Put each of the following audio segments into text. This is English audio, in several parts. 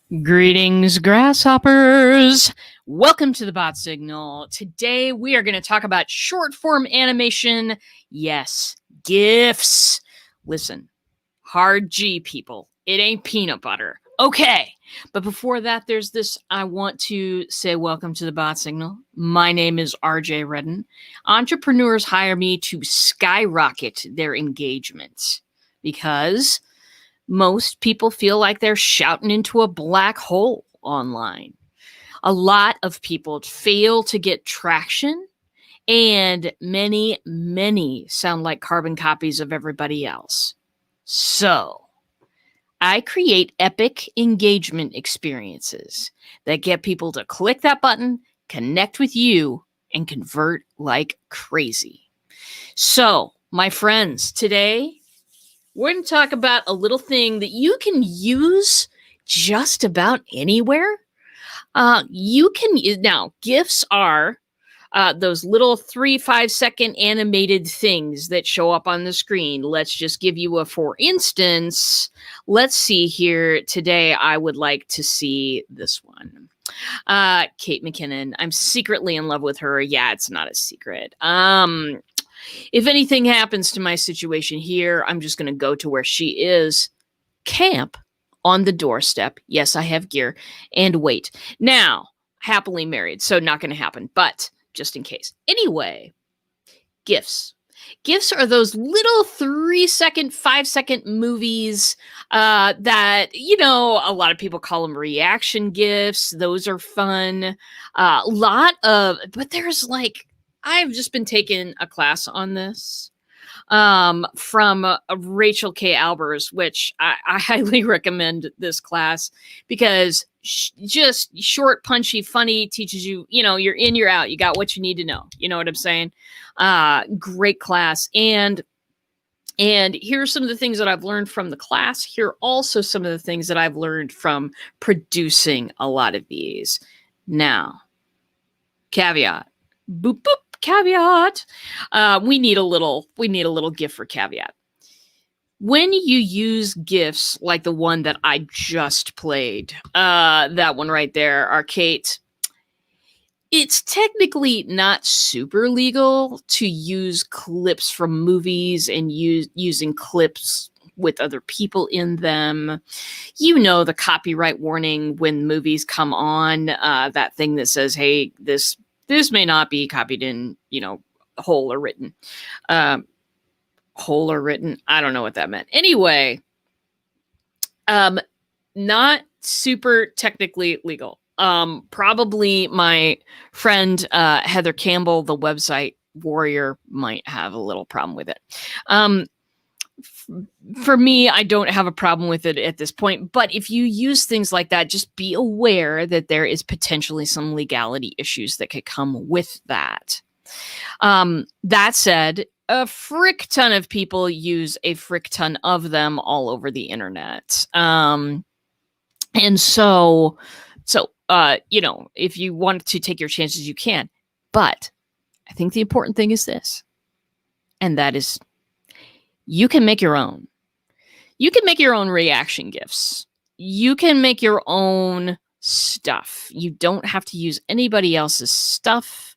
Greetings, grasshoppers. Welcome to the Bot Signal. Today we are going to talk about short form animation. Yes, GIFs. Listen, hard G, people. It ain't peanut butter. Okay. But before that, there's this. I want to say welcome to the Bot Signal. My name is RJ Redden. Entrepreneurs hire me to skyrocket their engagement because most people feel like they're shouting into a black hole online. A lot of people fail to get traction, and many sound like carbon copies of everybody else. So, I create epic engagement experiences that get people to click that button, connect with you, and convert like crazy. So, my friends, today we're going to talk about a little thing that you can use just about anywhere. Now, GIFs are those little 3-5 second animated things that show up on the screen. Let's just give you a for instance. Let's see here. Today, I would like to see this one. Kate McKinnon. I'm secretly in love with her. Yeah, it's not a secret. If anything happens to my situation here, I'm just going to go to where she is. Camp on the doorstep. Yes, I have gear. And wait. Now, happily married, so not going to happen, but just in case. Anyway, GIFs. GIFs are those little 3-second, 5-second movies that, a lot of people call them reaction GIFs. Those are fun. But there's I've just been taking a class on this from Rachel K. Albers, which I highly recommend this class because just short, punchy, funny, teaches you, you're in, you're out. You got what you need to know. You know what I'm saying? Great class. And here's some of the things that I've learned from the class. Here are also some of the things that I've learned from producing a lot of these. Now, caveat. Boop, boop. Caveat. We need a little GIF for caveat. When you use GIFs like the one that I just played, that one right there, Arcade, it's technically not super legal to use clips from movies and using clips with other people in them. The copyright warning when movies come on, that thing that says, hey, this may not be copied in, whole or written. Whole or written. I don't know what that meant. Anyway, not super technically legal. Probably my friend Heather Campbell, the website warrior, might have a little problem with it. For me, I don't have a problem with it at this point, but if you use things like that, just be aware that there is potentially some legality issues that could come with that. That said, a frick ton of people use a frick ton of them all over the internet. And so, if you want to take your chances, you can. But I think the important thing is this, and that is, you can make your own. You can make your own reaction GIFs. You can make your own stuff. You don't have to use anybody else's stuff.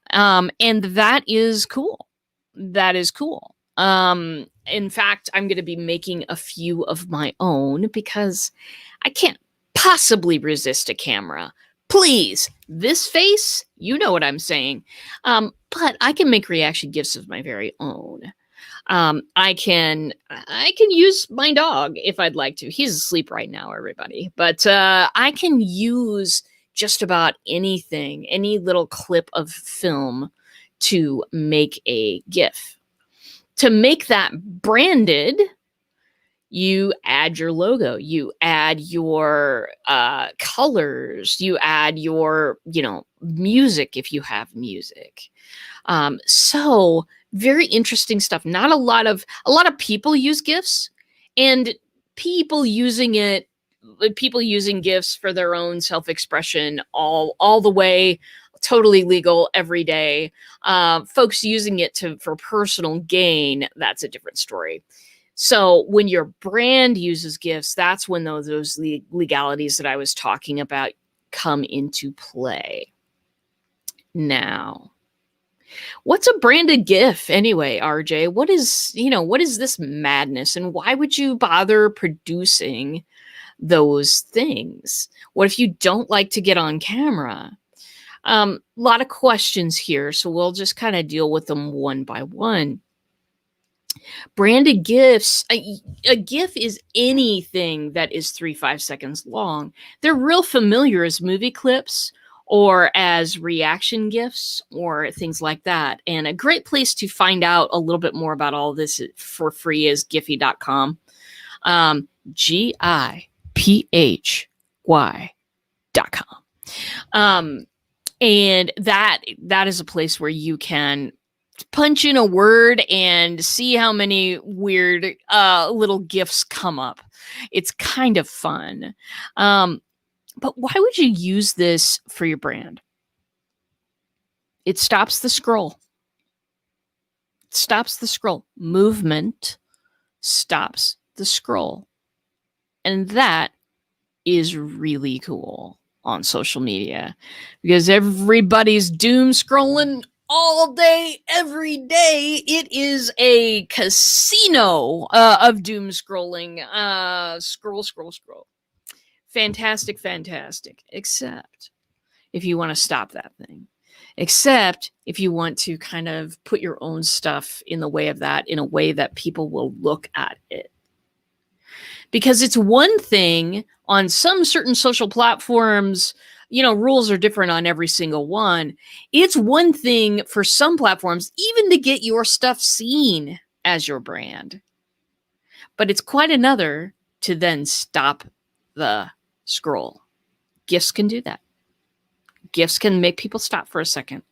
And that is cool. That is cool. In fact, I'm going to be making a few of my own because I can't possibly resist a camera. Please, this face, you know what I'm saying. But I can make reaction GIFs of my very own. I can use my dog if I'd like to. He's asleep right now, everybody. But I can use just about anything, any little clip of film to make a GIF. To make that branded, you add your logo, you add your colors, you add your, music if you have music. So very interesting stuff. Not a lot of people use GIFs, and people using GIFs for their own self-expression all the way, totally legal every day. Folks using it for personal gain, that's a different story. So when your brand uses GIFs, that's when those legalities that I was talking about come into play. Now, what's a branded GIF anyway, RJ? What is this madness, and why would you bother producing those things? What if you don't like to get on camera? A lot of questions here, so we'll just kind of deal with them one by one. Branded GIFs, a GIF is anything that is 3-5 seconds long. They're real familiar as movie clips or as reaction GIFs or things like that. And a great place to find out a little bit more about all this for free is giphy.com. GIPHY.com. And that is a place where you can punch in a word and see how many weird little GIFs come up. It's kind of fun. But why would you use this for your brand? It stops the scroll. It stops the scroll. Movement stops the scroll. And that is really cool on social media because everybody's doom scrolling all day, every day. It is a casino of doom scrolling. Scroll. Fantastic. Except if you want to stop that thing. Except if you want to kind of put your own stuff in the way of that, in a way that people will look at it. Because it's one thing on some certain social platforms, rules are different on every single one. It's one thing for some platforms, even to get your stuff seen as your brand. But it's quite another to then stop the scroll. GIFs can do that. GIFs can make people stop for a second.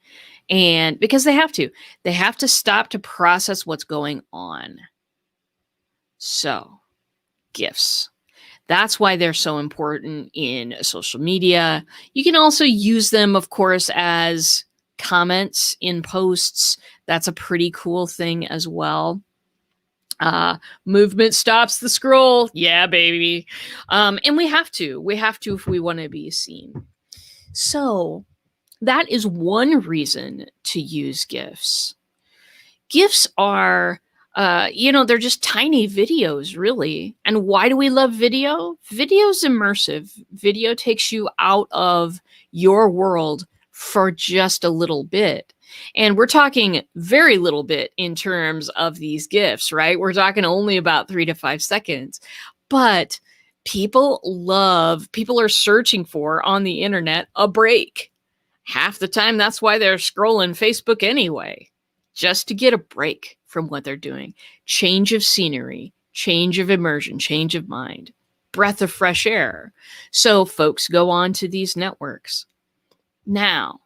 And because they have to stop to process what's going on. So, GIFs. That's why they're so important in social media. You can also use them, of course, as comments in posts. That's a pretty cool thing as well. Movement stops the scroll. Yeah, baby. And we have to if we want to be seen. So that is one reason to use GIFs. GIFs are they're just tiny videos, really. And why do we love video? Video's immersive. Video takes you out of your world for just a little bit. And we're talking very little bit in terms of these GIFs, right? We're talking only about 3 to 5 seconds. But people are searching for on the internet a break. Half the time, that's why they're scrolling Facebook anyway, just to get a break from what they're doing. Change of scenery, change of immersion, change of mind, breath of fresh air. So folks go on to these networks. Now,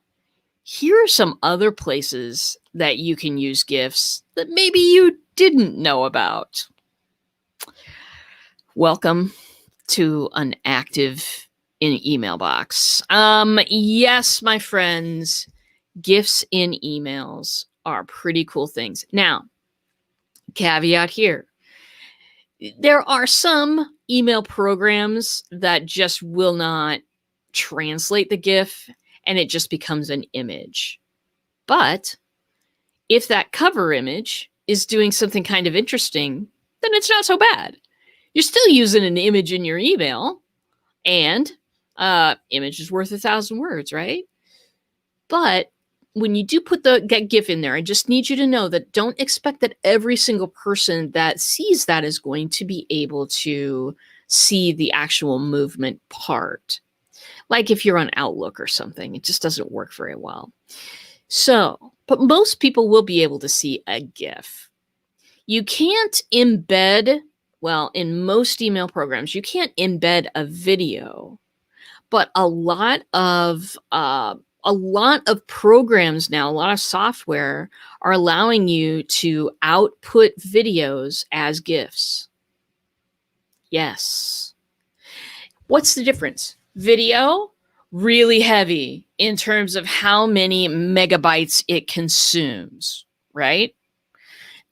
here are some other places that you can use GIFs that maybe you didn't know about. Welcome to an active email box. Yes, my friends, GIFs in emails are pretty cool things. Now, caveat here. There are some email programs that just will not translate the GIF and it just becomes an image. But if that cover image is doing something kind of interesting, then it's not so bad. You're still using an image in your email, and image is worth 1,000 words, right? But when you do put the GIF in there, I just need you to know that don't expect that every single person that sees that is going to be able to see the actual movement part. Like if you're on Outlook or something, it just doesn't work very well. So, but most people will be able to see a GIF. You can't embed, in most email programs, you can't embed a video, but a lot of programs now, a lot of software are allowing you to output videos as GIFs. Yes. What's the difference? Video, really heavy in terms of how many megabytes it consumes, right?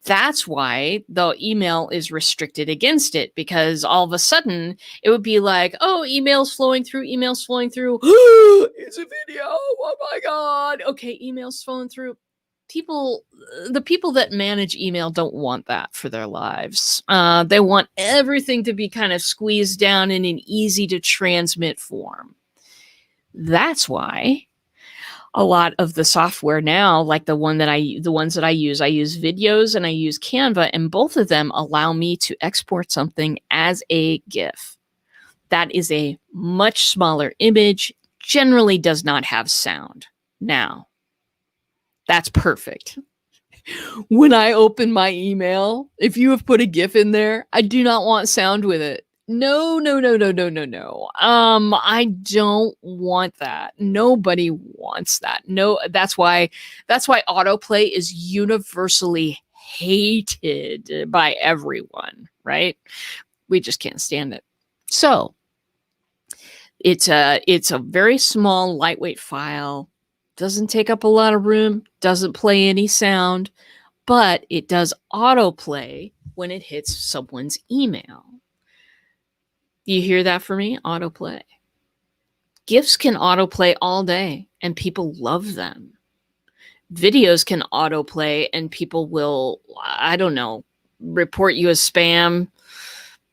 That's why the email is restricted against it, because all of a sudden it would be like, oh, emails flowing through. It's a video. Oh my God. Okay, emails flowing through. The people that manage email don't want that for their lives. They want everything to be kind of squeezed down in an easy to transmit form. That's why a lot of the software now, like the ones that I use Videos and I use Canva, and both of them allow me to export something as a GIF. That is a much smaller image, generally does not have sound. Now, that's perfect. When I open my email, if you have put a GIF in there, I do not want sound with it. No. I don't want that. Nobody wants that. No, that's why autoplay is universally hated by everyone, right? We just can't stand it. So it's a very small, lightweight file. Doesn't take up a lot of room, doesn't play any sound, but it does autoplay when it hits someone's email. You hear that for me? Autoplay. GIFs can autoplay all day and people love them. Videos can autoplay and people will, I don't know, report you as spam,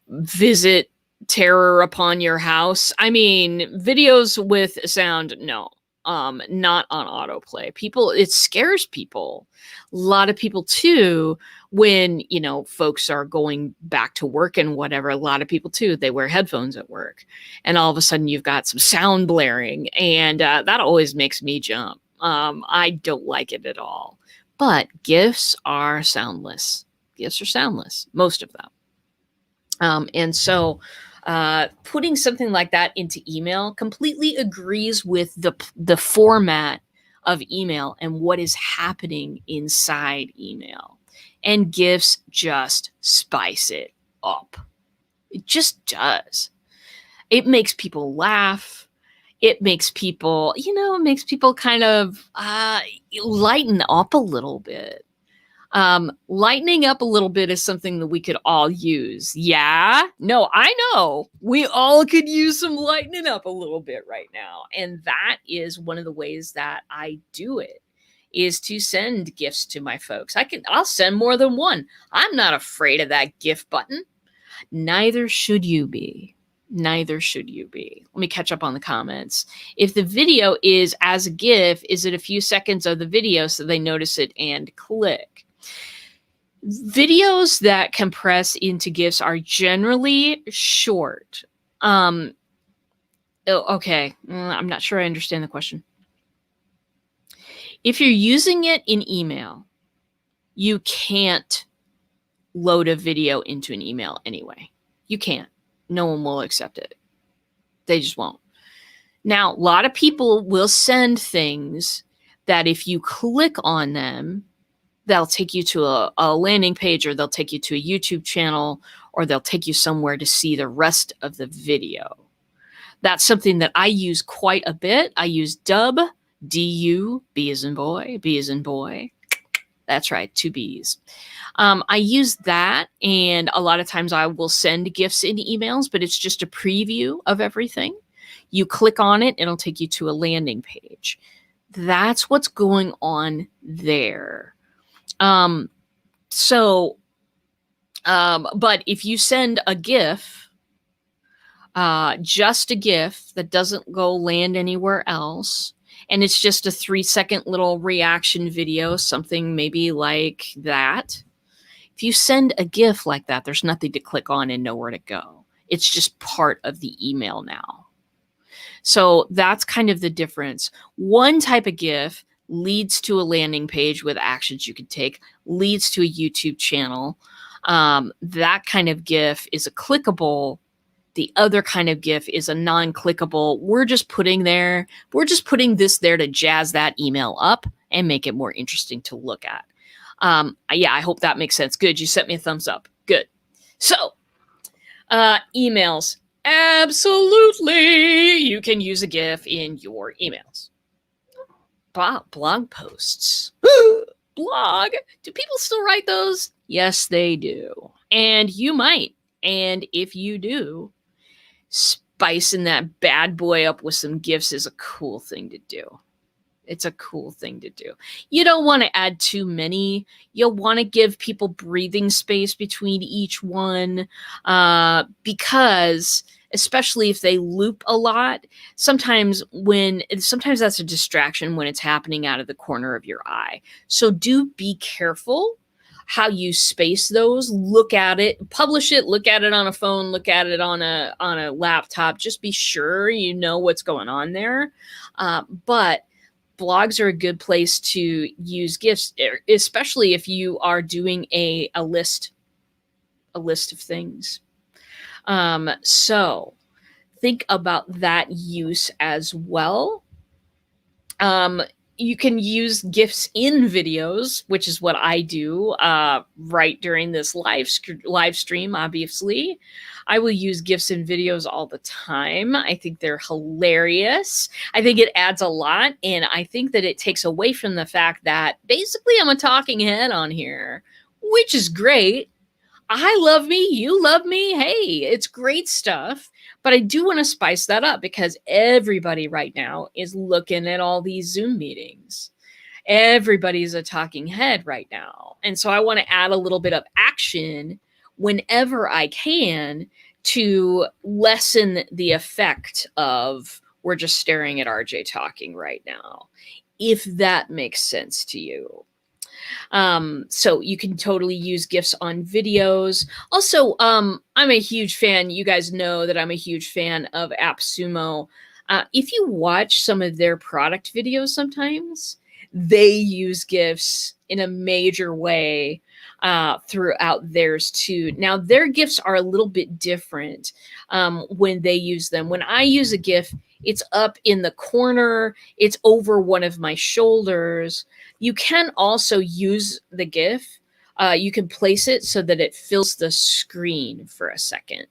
visit terror upon your house. I mean, videos with sound, no. Not on autoplay. It scares people. A lot of people too, when, folks are going back to work and whatever, a lot of people too, they wear headphones at work and all of a sudden you've got some sound blaring and that always makes me jump. I don't like it at all, but GIFs are soundless. Most of them. And so putting something like that into email completely agrees with the format of email and what is happening inside email. And GIFs just spice it up. It just does. It makes people laugh. It makes people, kind of lighten up a little bit. Lightening up a little bit is something that we could all use. Yeah? No, I know. We all could use some lightening up a little bit right now. And that is one of the ways that I do it, is to send GIFs to my folks. I'll send more than one. I'm not afraid of that GIF button. Neither should you be. Let me catch up on the comments. If the video is as a GIF, is it a few seconds of the video so they notice it and click? Videos that compress into GIFs are generally short. Okay, I'm not sure I understand the question. If you're using it in email, you can't load a video into an email anyway. You can't. No one will accept it. They just won't. Now, a lot of people will send things that if you click on them, they'll take you to a landing page, or they'll take you to a YouTube channel, or they'll take you somewhere to see the rest of the video. That's something that I use quite a bit. I use Dub, D-U, B as in boy, B as in boy. That's right, 2 B's. I use that, and a lot of times I will send GIFs in emails, but it's just a preview of everything. You click on it, it'll take you to a landing page. That's what's going on there. But if you send a GIF, just a GIF that doesn't go land anywhere else, and it's just a 3-second little reaction video, something maybe like that. If you send a GIF like that, there's nothing to click on and nowhere to go. It's just part of the email now. So that's kind of the difference. One type of GIF leads to a landing page with actions you can take, leads to a YouTube channel. That kind of GIF is a clickable. The other kind of GIF is a non-clickable. We're just putting this there to jazz that email up and make it more interesting to look at. Yeah, I hope that makes sense. Good. You sent me a thumbs up. Good. So, emails. Absolutely. You can use a GIF in your emails. Blog posts. Blog. Do people still write those? Yes, they do. And you might. And if you do, spicing that bad boy up with some GIFs is a cool thing to do. It's a cool thing to do. You don't want to add too many. You'll want to give people breathing space between each one, because especially if they loop a lot, sometimes that's a distraction when it's happening out of the corner of your eye. So do be careful how you space those. Look at it, publish it, look at it on a phone, look at it on a laptop. Just be sure you know what's going on there. But blogs are a good place to use GIFs, especially if you are doing a list of things. So think about that use as well. You can use GIFs in videos, which is what I do right during this live stream, obviously. I will use GIFs in videos all the time. I think they're hilarious. I think it adds a lot, and I think that it takes away from the fact that basically I'm a talking head on here, which is great. I love me, you love me. Hey, it's great stuff. But I do want to spice that up because everybody right now is looking at all these Zoom meetings. Everybody's a talking head right now. And so I want to add a little bit of action whenever I can to lessen the effect of we're just staring at RJ talking right now, if that makes sense to you. So you can totally use GIFs on videos. Also, I'm a huge fan. You guys know that I'm a huge fan of AppSumo. If you watch some of their product videos sometimes, they use GIFs in a major way throughout theirs too. Now, their GIFs are a little bit different when they use them. When I use a GIF, it's up in the corner, it's over one of my shoulders. You can also use the GIF. You can place it so that it fills the screen for a second.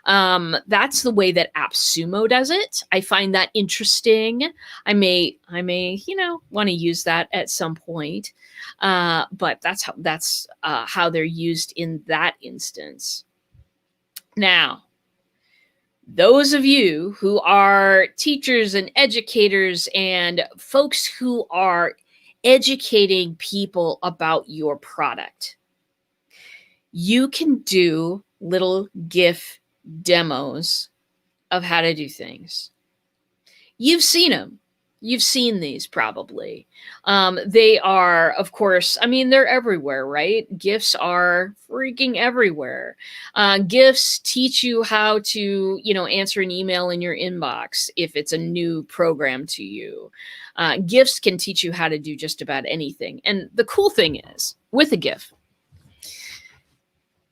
That's the way that AppSumo does it. I find that interesting. I may, want to use that at some point. But that's how they're used in that instance. Now, those of you who are teachers and educators and folks who are educating people about your product, you can do little GIF demos of how to do things. You've seen them. You've seen these probably. They are, of course, they're everywhere, right? GIFs are freaking everywhere. GIFs teach you how to, answer an email in your inbox if it's a new program to you. GIFs can teach you how to do just about anything. And the cool thing is, with a GIF,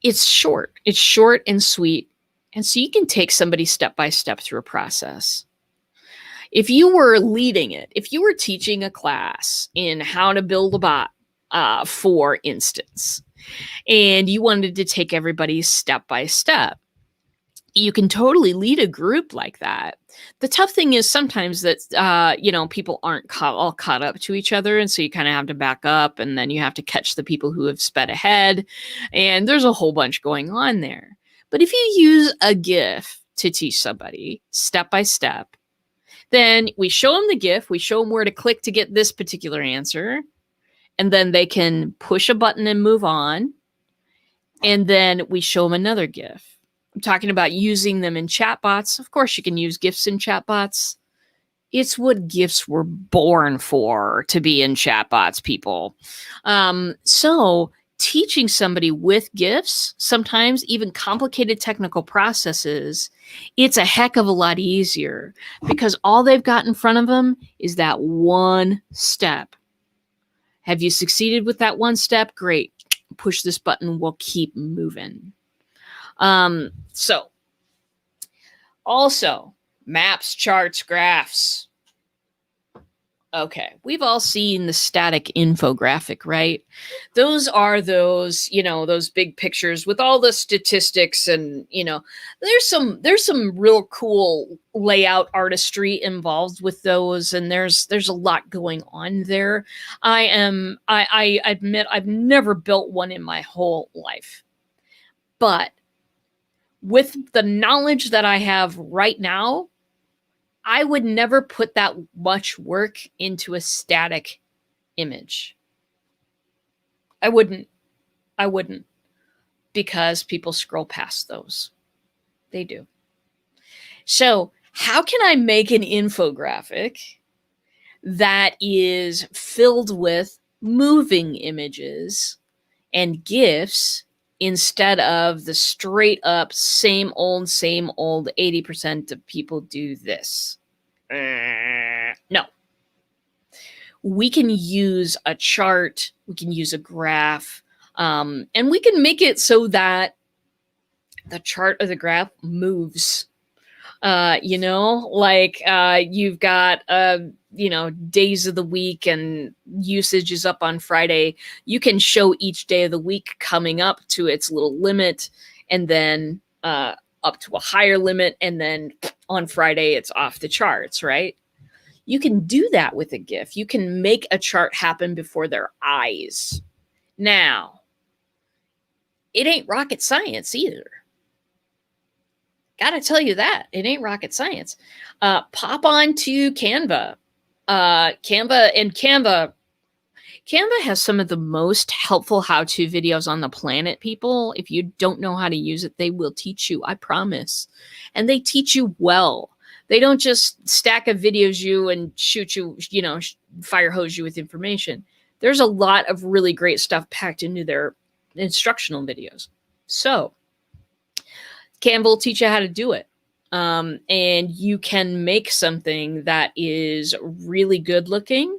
it's short. It's short and sweet. And so you can take somebody step by step through a process. If you were leading it, if you were teaching a class in how to build a bot, for instance, and you wanted to take everybody step by step, you can totally lead a group like that. The tough thing is sometimes that, people aren't all caught up to each other. And so you kind of have to back up, and then you have to catch the people who have sped ahead. And there's a whole bunch going on there. But if you use a GIF to teach somebody step by step, then we show them the GIF, we show them where to click to get this particular answer, and then they can push a button and move on. And then we show them another GIF. I'm talking about using them in chatbots. Of course, you can use GIFs in chatbots. It's what GIFs were born for, to be in chatbots, people. So teaching somebody with GIFs, sometimes even complicated technical processes, it's a heck of a lot easier because all they've got in front of them is that one step. Have you succeeded with that one step? Great. Push this button. We'll keep moving. So also maps, charts, graphs. Okay, we've all seen the static infographic, right? Those are those, those big pictures with all the statistics, and there's some real cool layout artistry involved with those, and there's a lot going on there. I admit I've never built one in my whole life. But with the knowledge that I have right now, I would never put that much work into a static image. I wouldn't. I wouldn't, because people scroll past those. They do. So, how can I make an infographic that is filled with moving images and GIFs instead of the straight up same old 80% of people do this? No. We can use a chart, we can use a graph, and we can make it so that the chart or the graph moves. You've got days of the week and usage is up on Friday. You can show each day of the week coming up to its little limit, and then up to a higher limit, and then on Friday it's off the charts, right? You can do that with a GIF. You can make a chart happen before their eyes. Now, it ain't rocket science either. Gotta tell you that. It ain't rocket science. Pop on to Canva. Canva has some of the most helpful how-to videos on the planet, people. If you don't know how to use it, they will teach you, I promise. And they teach you well. They don't just stack a videos you and shoot you, fire hose you with information. There's a lot of really great stuff packed into their instructional videos. So Canva will teach you how to do it. And you can make something that is really good looking,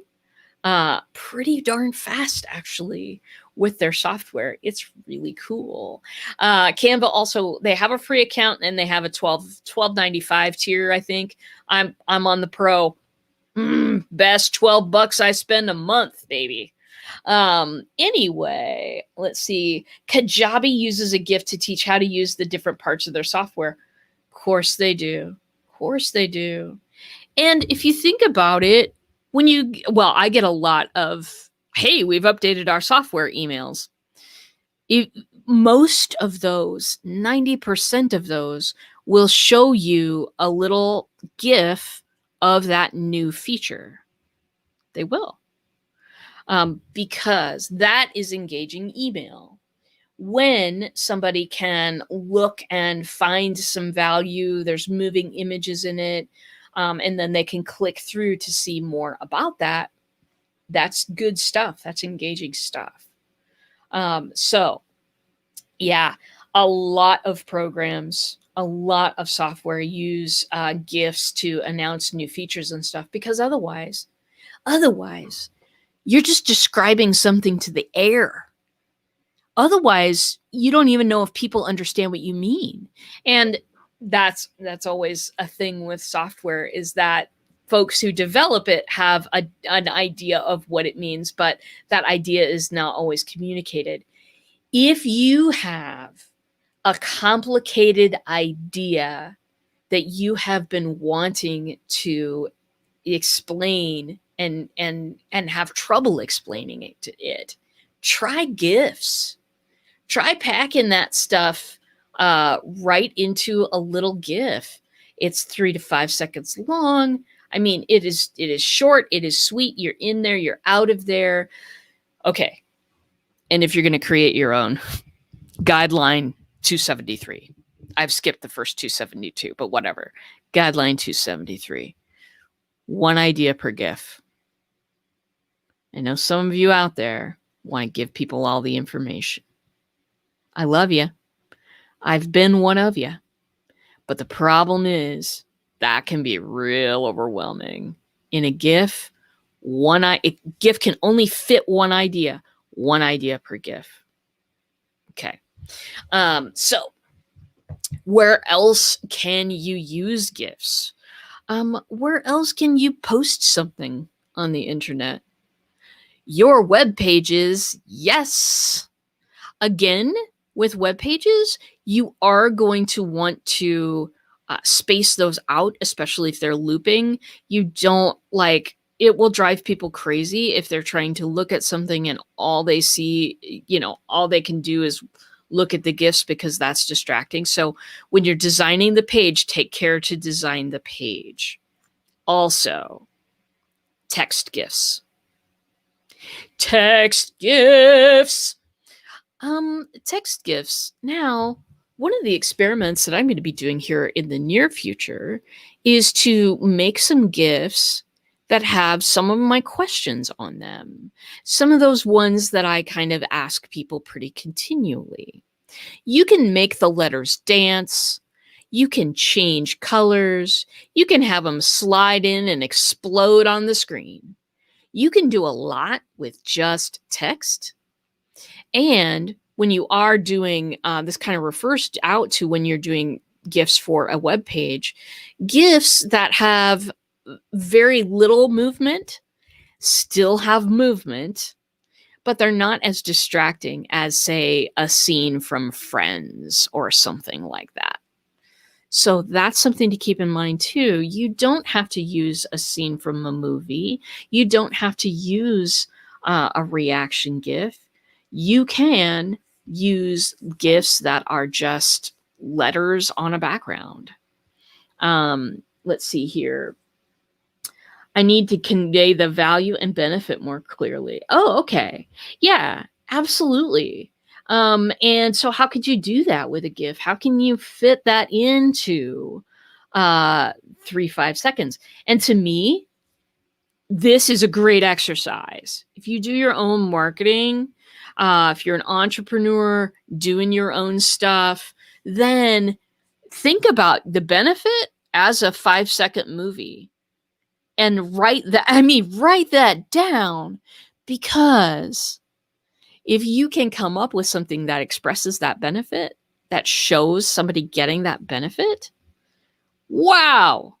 pretty darn fast, actually, with their software. It's really cool. Canva also, they have a free account and they have a $12.95 tier, I think. I'm on the pro. Best $12 I spend a month, baby. Anyway, let's see. Kajabi uses a GIF to teach how to use the different parts of their software. Of course they do. Of course they do. And if you think about it, I get a lot of, hey, we've updated our software emails. Most of those, 90% of those, will show you a little GIF of that new feature. They will. Because that is engaging email. When somebody can look and find some value, there's moving images in it, and then they can click through to see more about that. That's good stuff. That's engaging stuff. So, yeah, a lot of programs, a lot of software use GIFs to announce new features and stuff, because otherwise, you're just describing something to the air. Otherwise, you don't even know if people understand what you mean. And that's always a thing with software, is that folks who develop it have an idea of what it means, but that idea is not always communicated. If you have a complicated idea that you have been wanting to explain and have trouble explaining it, try GIFs. Try packing that stuff right into a little GIF. It's 3 to 5 seconds long. I mean, it is short, it is sweet. You're in there, you're out of there. Okay. And if you're going to create your own, guideline 273. I've skipped the first 272, but whatever. Guideline 273. One idea per GIF. I know some of you out there want to give people all the information. I love you. I've been one of you. But the problem is that can be real overwhelming. In a GIF, a GIF can only fit one idea per GIF. Okay. So where else can you use GIFs? Where else can you post something on the internet. Your web pages, yes. Again, with web pages, you are going to want to space those out, especially if they're looping. You don't like it will drive people crazy if they're trying to look at something and all they see, all they can do is look at the GIFs because that's distracting. So when you're designing the page, take care to design the page. Also, text GIFs. Text GIFs. Text GIFs. Now, one of the experiments that I'm going to be doing here in the near future is to make some GIFs that have some of my questions on them. Some of those ones that I kind of ask people pretty continually. You can make the letters dance. You can change colors. You can have them slide in and explode on the screen. You can do a lot with just text. And when you are doing, this kind of refers out to when you're doing GIFs for a web page, GIFs that have very little movement still have movement, but they're not as distracting as, say, a scene from Friends or something like that. So that's something to keep in mind too. You don't have to use a scene from a movie. You don't have to use a reaction GIF. You can use GIFs that are just letters on a background. Let's see here. I need to convey the value and benefit more clearly. Oh, okay. Yeah, absolutely. And so how could you do that with a GIF? How can you fit that into 3-5 seconds? And to me, this is a great exercise. If you do your own marketing, if you're an entrepreneur doing your own stuff, then think about the benefit as a 5-second movie and write that down, because if you can come up with something that expresses that benefit, that shows somebody getting that benefit, wow.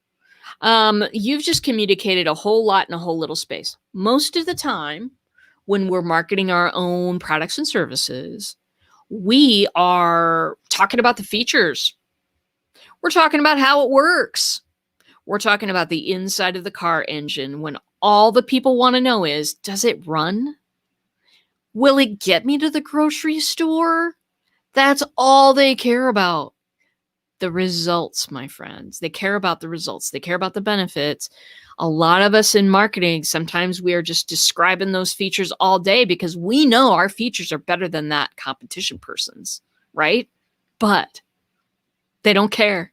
You've just communicated a whole lot in a whole little space. Most of the time, when we're marketing our own products and services, we are talking about the features. We're talking about how it works. We're talking about the inside of the car engine when all the people want to know is, does it run? Will it get me to the grocery store? That's all they care about. The results, my friends. They care about the results. They care about the benefits. A lot of us in marketing, sometimes we are just describing those features all day because we know our features are better than that competition person's, right? But they don't care.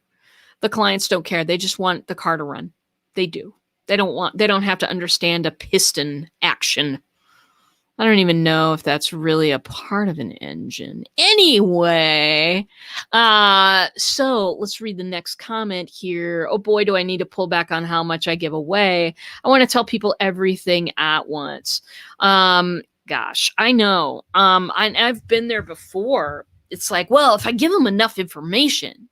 The clients don't care. They just want the car to run. They do. They don't have to understand a piston action. I don't even know if that's really a part of an engine. Anyway, so let's read the next comment here. Oh boy, do I need to pull back on how much I give away. I want to tell people everything at once. Gosh, I know. I've been there before. It's like, well, if I give them enough information,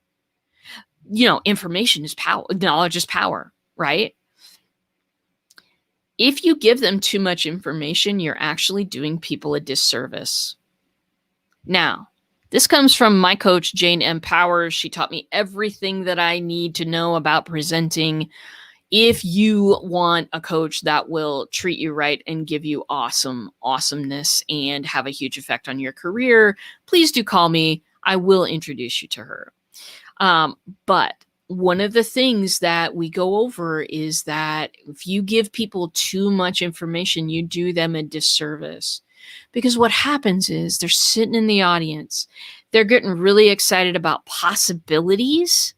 information is power. Knowledge is power, right? If you give them too much information, you're actually doing people a disservice. Now, this comes from my coach, Jane M. Powers. She taught me everything that I need to know about presenting. If you want a coach that will treat you right and give you awesomeness and have a huge effect on your career, please do call me. I will introduce you to her. But one of the things that we go over is that if you give people too much information, you do them a disservice. Because what happens is they're sitting in the audience, they're getting really excited about possibilities,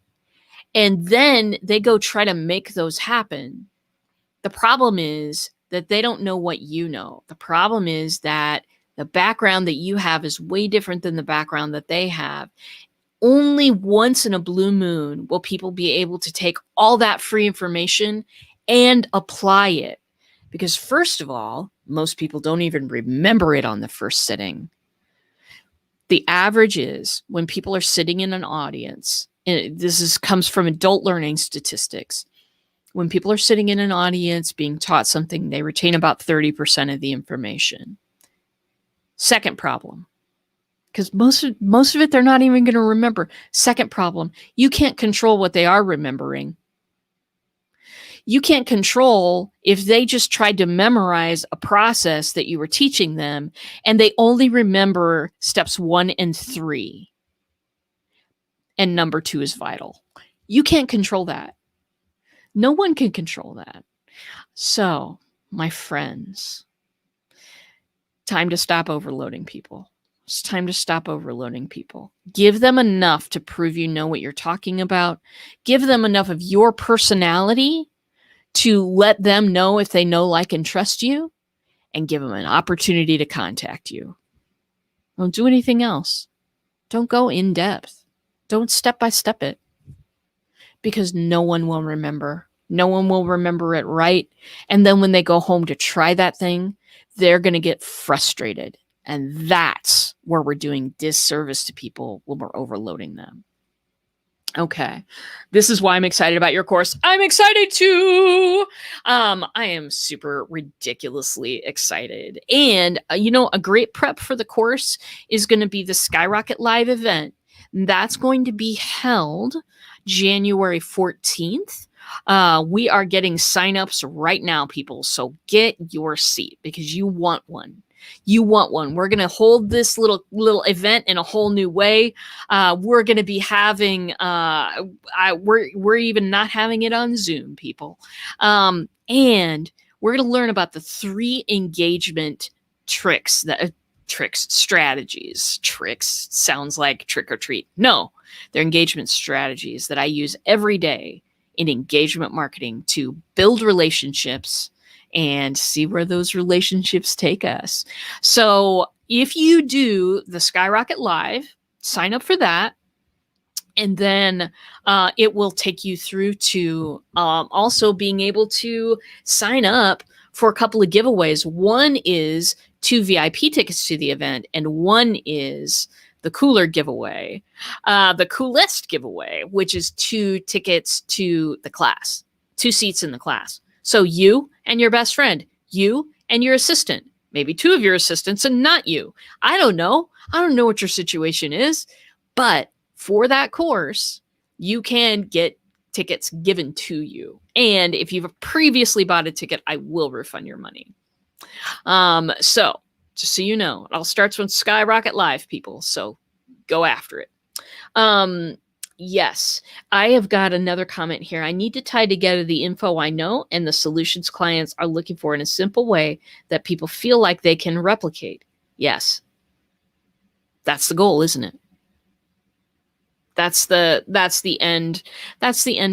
and then they go try to make those happen. The problem is that they don't know what you know. The problem is that the background that you have is way different than the background that they have. Only once in a blue moon will people be able to take all that free information and apply it. Because first of all, most people don't even remember it on the first sitting. The average is when people are sitting in an audience, and this comes from adult learning statistics, When people are sitting in an audience being taught something, they retain about 30% of the information. Second problem, because most of it they're not even going to remember. Second problem, you can't control what they are remembering. You can't control if they just tried to memorize a process that you were teaching them and they only remember steps 1 and 3. And number 2 is vital. You can't control that. No one can control that. So, my friends, time to stop overloading people. It's time to stop overloading people. Give them enough to prove you know what you're talking about. Give them enough of your personality to let them know if they know, like, and trust you, and give them an opportunity to contact you. Don't do anything else. Don't go in depth. Don't step by step it, because no one will remember. No one will remember it right. And then when they go home to try that thing, they're going to get frustrated. And that's where we're doing disservice to people when we're overloading them. Okay. This is why I'm excited about your course. I'm excited too. I am super ridiculously excited. And, a great prep for the course is going to be the Skyrocket Live event. That's going to be held January 14th. We are getting signups right now, people. So get your seat because you want one. You want one. We're going to hold this little event in a whole new way. We're going to be having, we're even not having it on Zoom, people. And we're going to learn about the 3 engagement strategies. Tricks sounds like trick or treat. No, they're engagement strategies that I use every day in engagement marketing to build relationships and see where those relationships take us. So if you do the Skyrocket Live, sign up for that. And then it will take you through to also being able to sign up for a couple of giveaways. One is 2 VIP tickets to the event, and one is the cooler giveaway, the coolest giveaway, which is 2 tickets to the class, 2 seats in the class. So you and your best friend, you and your assistant, maybe 2 of your assistants and not you. I don't know. I don't know what your situation is, but for that course, you can get tickets given to you. And if you've previously bought a ticket, I will refund your money. So just so you know, it all starts with Skyrocket Live, people. So go after it. Yes, I have got another comment here. I need to tie together the info I know and the solutions clients are looking for in a simple way that people feel like they can replicate. Yes, that's the goal, isn't it? That's the end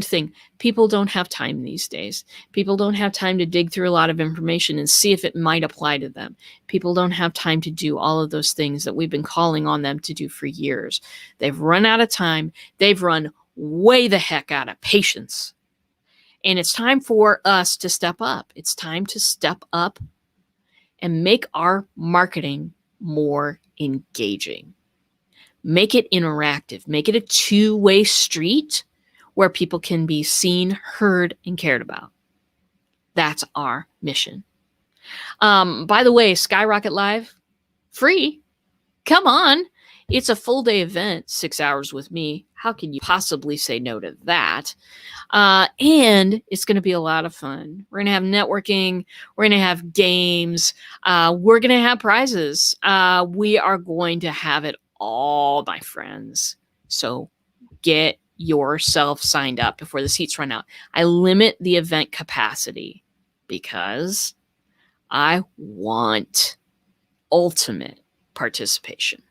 thing. People don't have time these days. People don't have time to dig through a lot of information and see if it might apply to them. People don't have time to do all of those things that we've been calling on them to do for years. They've run out of time. They've run way the heck out of patience. And it's time for us to step up. It's time to step up and make our marketing more engaging. Make it interactive. Make it a 2-way street where people can be seen, heard, and cared about. That's our mission. By the way, Skyrocket Live, free. Come on. It's a full day event, 6 hours with me. How can you possibly say no to that? And it's going to be a lot of fun. We're going to have networking. We're going to have games. We're going to have prizes. We are going to have it all, my friends. So get yourself signed up before the seats run out. I limit the event capacity because I want ultimate participation.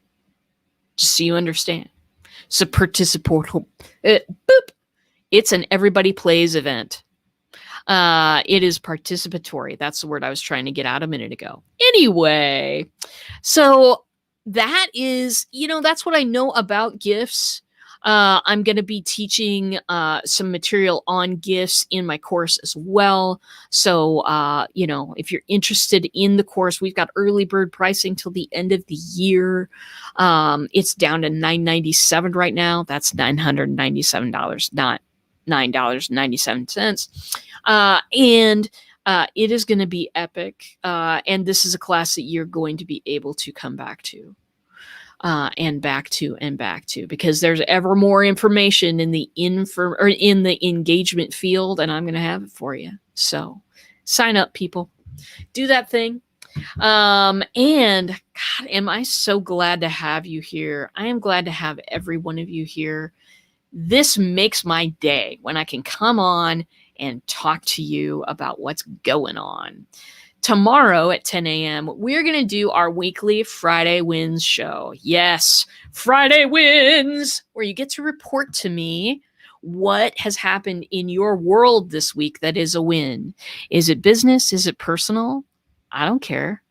Just so you understand. So boop. It's an everybody plays event. It is participatory. That's the word I was trying to get out a minute ago. Anyway, so that is, that's what I know about GIFs. I'm going to be teaching some material on GIFs in my course as well. So, if you're interested in the course, we've got early bird pricing till the end of the year. It's down to $997 right now. That's $997, not $9.97. And it is going to be epic. And this is a class that you're going to be able to come back to. And back to, because there's ever more information in the in the engagement field, and I'm going to have it for you. So sign up, people. Do that thing. And God, am I so glad to have you here. I am glad to have every one of you here. This makes my day when I can come on and talk to you about what's going on. Tomorrow at 10 a.m., we're going to do our weekly Friday Wins show. Yes, Friday Wins, where you get to report to me what has happened in your world this week that is a win. Is it business? Is it personal? I don't care.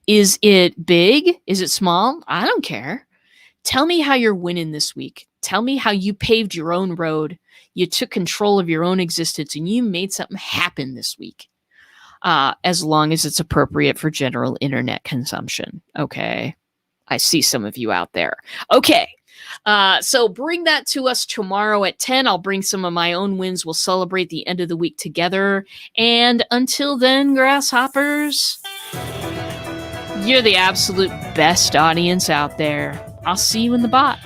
Is it big? Is it small? I don't care. Tell me how you're winning this week. Tell me how you paved your own road. You took control of your own existence and you made something happen this week. As long as it's appropriate for general internet consumption. Okay. I see some of you out there. Okay. So bring that to us tomorrow at 10. I'll bring some of my own wins. We'll celebrate the end of the week together. And until then, grasshoppers, you're the absolute best audience out there. I'll see you in the bot.